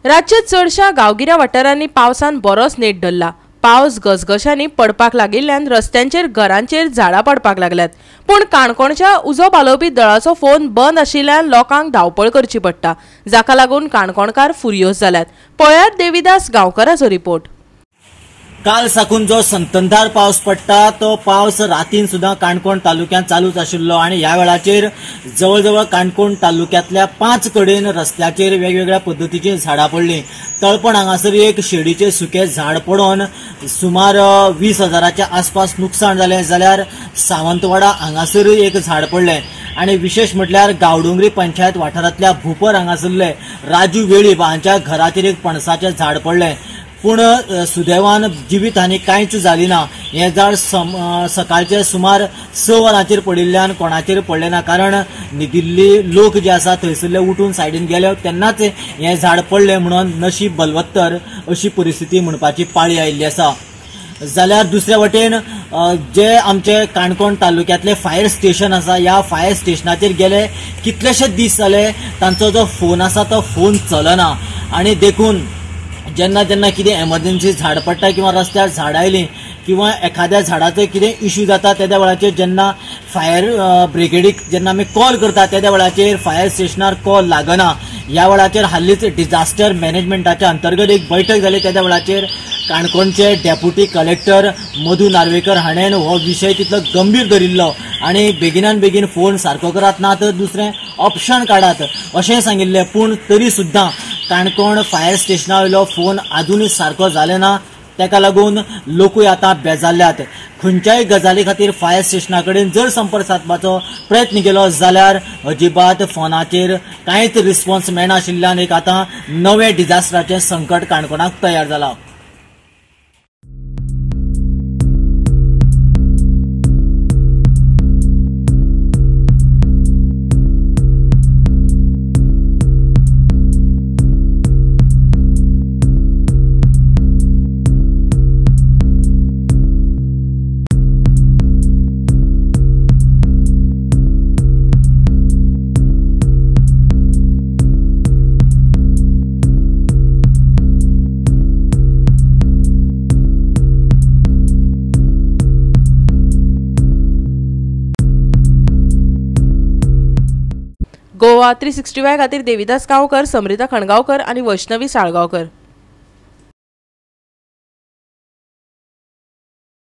राज्यात चडशा गांवगिऱ्या वाठारांनी पावसान बरोच नेट धरला। पावस गसगशांनी पडपाक लागिल्ल्यान रस्त्यांचेर घरांचेर झाडां पडपाक लागल्यात। पूण काणकोणच्या उजो पालोवपी दळाचो फोन बंद आशिल्ल्यान लोकांक धांवपळ करची पडटा, जाका लागून काणकोणकार फुरियोज जाल्यात। पळयात देविदास गांवकाराचो रिपोर्ट। काल साकून जो संततधार पावस पडटा तो पावस रातीन सुद्धा काणकोण तालुक्यांत चालूच आशिल्लो आणि ह्या वेळाचेर जवळ काणकोण तालुक्यांतल्या 5 कडेन रस्त्याचेर वेगवेगळ्या पद्धतीची झाडां पडली। तळपण हांगासर एक शेडीचे सुके झाड पडून सुमार 20,000च्या आसपास नुकसाण जालें, जाल्यार सावंतवाडा हांगासर एक झाड पडलें। आणि विशेष म्हटल्यार गांवडोंगरी पंचायत वाठारांतल्या भूपर हांगासरले राजू वेळीप हांच्या घराचेर एक पणसाचें झाड पडलें। पूण सुदैवान जिवीत हानी कांयच जाली ना। हे झाड सकाळचे सुमार 6 वरांचेर पडिल्ल्यान कोणाचेर पडलें ना, कारण न्हिदिल्ली लोक जे आसा थंयसरले उठून सायडीन गेले तेन्नाच हे झाड पडलें म्हणून नशीब बलवत्तर अशी परिस्थिती म्हणपाची पाळी आयिल्ली आसा। जाल्यार दुसऱ्या वटेन जे आमचे काणकोण तालुक्यांतले फायर स्टेशन आसा, ह्या फायर स्टेशनाचेर गेले कितलेशेच दीस जाले तांचो जो फोन आसा तो फोन चलना। आणि देखून जेन्ना कितें एमर्जन्सी झाड पडटा किंवा रस्त्यार झाड आयली किंवा एखाद्या झाडाचो कितें इश्यू जाता त्या वेळाचेर जेन्ना फायर ब्रिगेडीक जेन्ना आमी कॉल करता त्या वेळाचेर फायर स्टेशनार कॉल लागना। ह्या वेळाचेर हालींच डिझास्टर मॅनेजमेंटाच्या अंतर्गत एक बैठक जाली, त्या वेळाचेर काणकोणचे डेप्युटी कलेक्टर मधू नार्वेकर हाणेन हो विशय तितलो गंभीर धरिल्लो आणि बेगिनान बेगीन फोन सारको करात ना तर दुसरें ऑप्शन काडात अशें सांगिल्लें। पूण तरी सुद्दां काणकोण फायर स्टेशना वयलो फोन आजुनूय सारको जाले ना, तेका लागून लोकूय आतां बेजारल्यात। खंयच्याय गजाली खातीर फायर स्टेशना कडेन जर संपर्क साधपाचो प्रयत्न केलो जाल्यार अजिबात फोनाचेर कांयच रिस्पॉन्स मेळनाशिल्ल्यान एक आतां नवें डिझास्टराचें संकट काणकोणाक तयार जालां। गोवा 365 खातीर देविदास गांवकर, समृता खणगांवकर आणि वैष्णवी साळगांवकर।